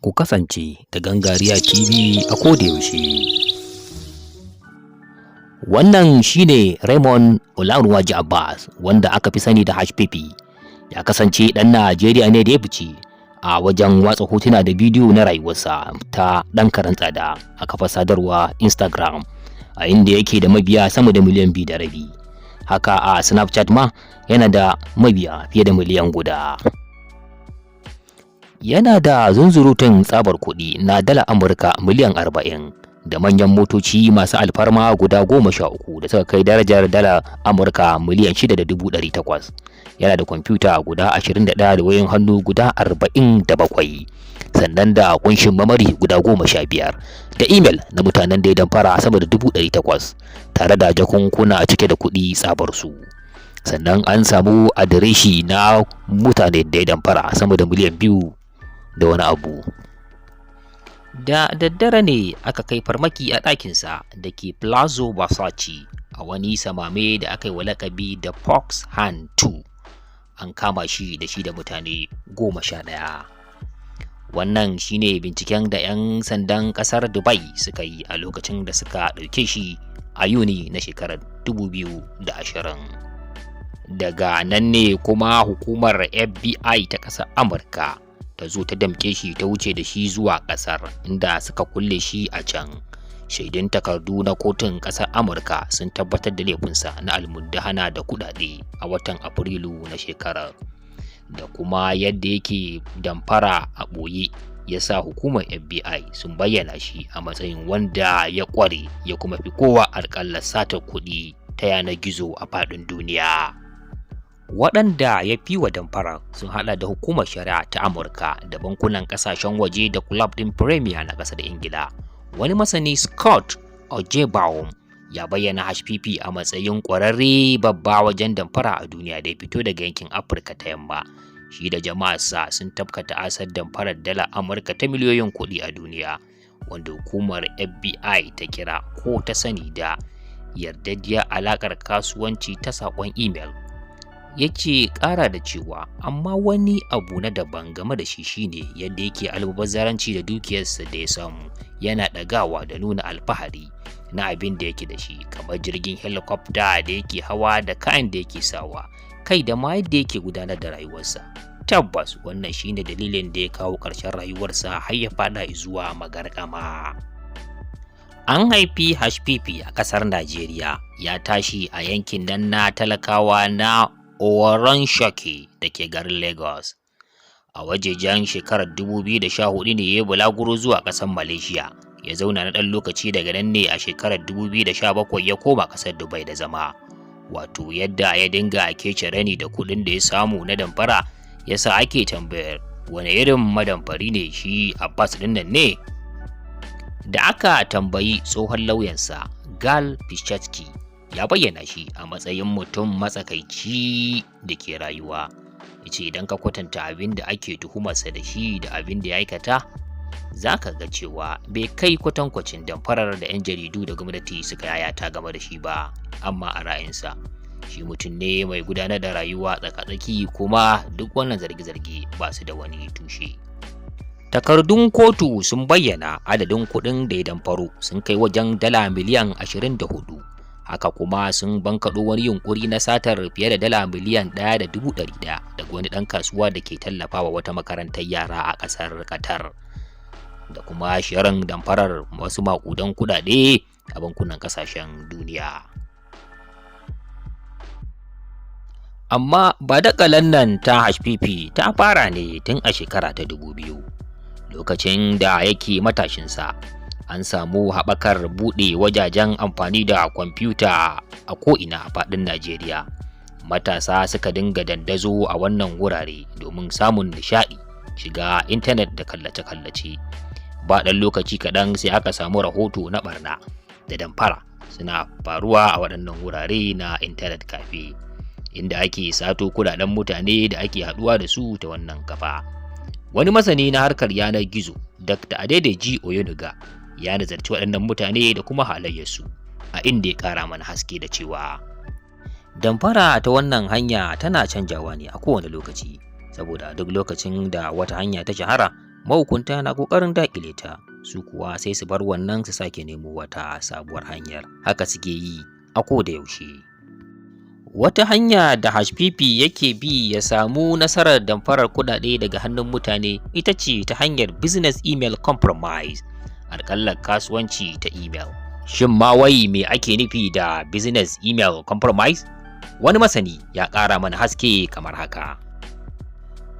ku kasance da Gangariya TV a kodayaushe. Wannan shine Raymond Olaruwaji Abbas, wanda aka fi sani da Hushpuppi. Ya kasance ɗan Najeriya ne da ya fice a wajen watsa hotuna da bidiyo na rayuwarsa ta ɗan karen tsada a kafar sadarwa Instagram, a inda yake da mabiya sama da miliyan 2.5. Haka a Snapchat ma yana da mabiya fiye da miliyan 1. Yana da zunzurutun tsabar kuɗi na dala Amurka miliyan 40 da manyan motoci masu alfarma guda 13 da suka kai darajar dala Amurka miliyan 6.800. Yana da kwamfuta guda 21 da wayoyin hannu guda 47, sannan da kunshin mamari guda 15 da imel na mutanen da ya damfara sama da 800, tare da jakunkuna cike da kuɗi tsabar su. Sannan an samu adireshi na mutane da ya damfara sama da miliyan 2 da wani abu. Da daddare ne aka kai farmaki a ɗakinsa da ke Palazzo Versace a wani samame da aka yi wa lakabi da Fox Hand 2. An kama shi da mutane 11. Wannan shine binciken da 'yan sandan ƙasar Dubai suka yi a lokacin da suka ɗauke shi a Yuni na shekarar 2020. Daga nan ne kuma hukumar FBI ta ƙasar Amurka ta zo ta damƙe shi ta wuce da shi zuwa ƙasar, inda suka kulle shi a can. Shaidun takardu na kotun ƙasar Amurka sun tabbatar da laifinsa na almundahana da kuɗaɗe a watan Afrilu na shekarar, da kuma yadda yake damfara a ɓoye ya sa hukumar FBI sun bayyana shi a matsayin wanda ya ƙware ya kuma fi kowa alƙalar satar kuɗi ta yanar gizo a faɗin duniya. Waɗanda ya fi wa damfara sun haɗa da hukumar shari'a ta Amurka da bankunan ƙasashen waje da club ɗin Premier na ƙasar Ingila. Wani masani Scott Ojebaum ya bayyana Hushpuppi a matsayin ƙwararre babba wajen damfara a duniya da ya fito daga yankin Afirka ta Yamma. Shi da jama'arsa sun tafka ta'asar damfarar dala Amurka ta miliyoyin kuɗi a duniya, wanda hukumar FBI ta kira ko ta sani da yardaddiyar alaƙar kasuwanci ta saƙon imel. Yake ƙara da cewa amma wani abu na daban game da shi shine yadda yake almubazzaranci da dukiyarsa da ya samu, yana ɗagawa da nuna alfahari na abin da yake da shi, kamar jirgin helicopter da yake hawa da kayan da yake sawa, kai da ma yadda yake gudanar da rayuwarsa. Tabbas wannan shine dalilin da ya kawo ƙarshen rayuwarsa har ya faɗa zuwa magarkama. An haifi Hushpuppi a ƙasar Najeriya, ya tashi a yankin nan na talakawa na Oworonshaki da ke garin Lagos. A wajejen shekarar 2014 ne ya bulaguro zuwa ƙasar Malaysia, ya zauna na ɗan lokaci, daga nan ne a shekarar 2017 ya koma ƙasar Dubai da zama. Wato yadda ya dinga kece rani da kuɗin da ya samu na damfara yasa ake tambayar wane irin madamfari ne shi Abbas ɗin nan ne? Da aka tambayi tsohon lauyansa Gal Pichetsky, ya bayyana shi a matsayin mutum matsakaici da ke rayuwa. Ya ce idan ka kwatanta abin da ake tuhumarsa da shi da abin da ya aikata, za ka ga cewa bai kai kwatankwacin damfarar da 'yan jaridu da gwamnati suka yayata game da shi ba. Amma a ra'ayinsa, shi mutum ne mai gudanar da rayuwa tsaka-tsaki, kuma duk wannan zarge-zarge ba su da wani tushe. Takardun kotu sun bayyana adadin kuɗin da ya damfaro sun kai wajen dala miliyan 24. Haka kuma sun bankaɗo wani yunkuri na satar fiye da dala miliyan 1.100 daga wani ɗan kasuwa da ke tallafawa wata makarantar yara a ƙasar Qatar, da kuma shirin damfarar wasu maƙudan kuɗaɗe a bankunan ƙasashen duniya. Amma badakalan nan ta Hushpuppi ta fara ne tun a shekara ta 2000, lokacin da yake matashinsa. An samu haɓakar buɗe wajajen amfani da kwamfuta a ko'ina a faɗin Najeriya. Matasa suka dinga dandazo a wannan wurare domin samun nishaɗi, shiga intanet da kallace-kallace. Ba ɗan lokaci kaɗan sai aka samu rahoto na ɓarna da damfara suna faruwa a waɗannan wurare na intanet cafe, inda ake sato kuɗaɗen mutane da ake haɗuwa da su ta wannan kafa. Wani masani na harkar yanar gizo, Dr. Adedeji Oyenuga, ya nazarci waɗannan mutane da kuma halayyarsu, a inda ya ƙara mana haske da cewa damfara ta wannan hanya tana canjawa ne a kowane lokaci, saboda duk lokacin da wata hanya ta shahara mahukunta na ƙoƙarin daƙile ta, su kuwa sai su bar wannan su sake nemo wata sabuwar hanyar. Haka suke yi a koda yaushe. Wata hanya da Hushpuppi yake bi ya samu nasarar damfarar kuɗaɗe daga hannun mutane ita ce ta hanyar business email compromise, alƙallar kasuwanci ta email. Shin ma wai me ake nufi da business email compromise? Wani masani ya ƙara mana haske kamar haka.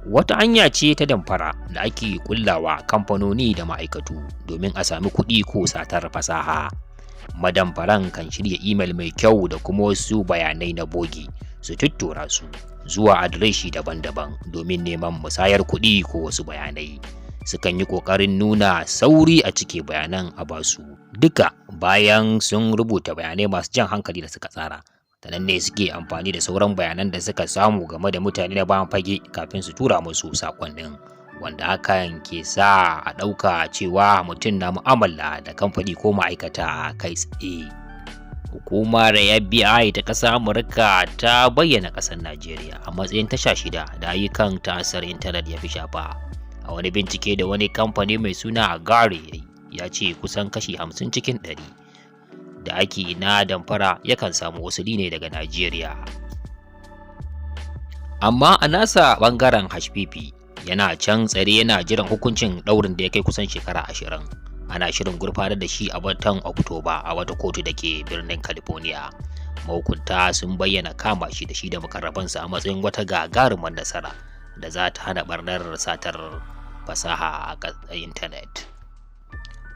Wata hanya ce ta damfara da ake ƙullawa kamfanoni da ma'aikatu domin a sami kuɗi ko satar fasaha. Madamfaran kan shirya email mai kyau da kuma wasu bayanai na bogi su tuttura su zuwa adireshi daban-daban domin neman musayar kuɗi ko wasu bayanai. Sukan yi ƙoƙarin nuna sauri a cike bayanan a basu, duka bayan sun rubuta bayanai masu jan hankali da suka tsara. Ta nan ne suke amfani da sauran bayanan da suka samu game da mutane na bayan fage kafin su tura musu saƙonnin, wanda hakan ke sa a ɗauka cewa mutum na mu'amala da kamfani ko ma'aikata kai tsaye. Hukumar FBI ta ƙasar Amurka ta bayyana ƙasar Najeriya a matsayin ta 16 da ayyukan ta'asar intanet ya fi shafa. A wani bincike da wani kamfani mai suna Gary ya ce kusan kashi 50 cikin 100 da ake na damfara yakan samu wasuli ne daga Najeriya. Amma a nasa ɓangaren Hushpuppi yana can tsare yana jiran hukuncin ɗaurin da ya kai kusan shekara 20. Ana shirin gurfanar da shi a watan Oktoba a wata kotu da ke birnin California. Mahukunta sun bayyana kama shi da mukarrabansa a matsayin wata gagarumar nasara da za ta hana barnar satar fasaha a intanet.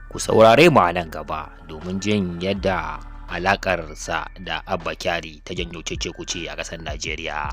Ku saurare mu a nan gaba domin jin yadda alaƙarsa da Abba Kyari ta janyo cece-kuce a ƙasar Najeriya.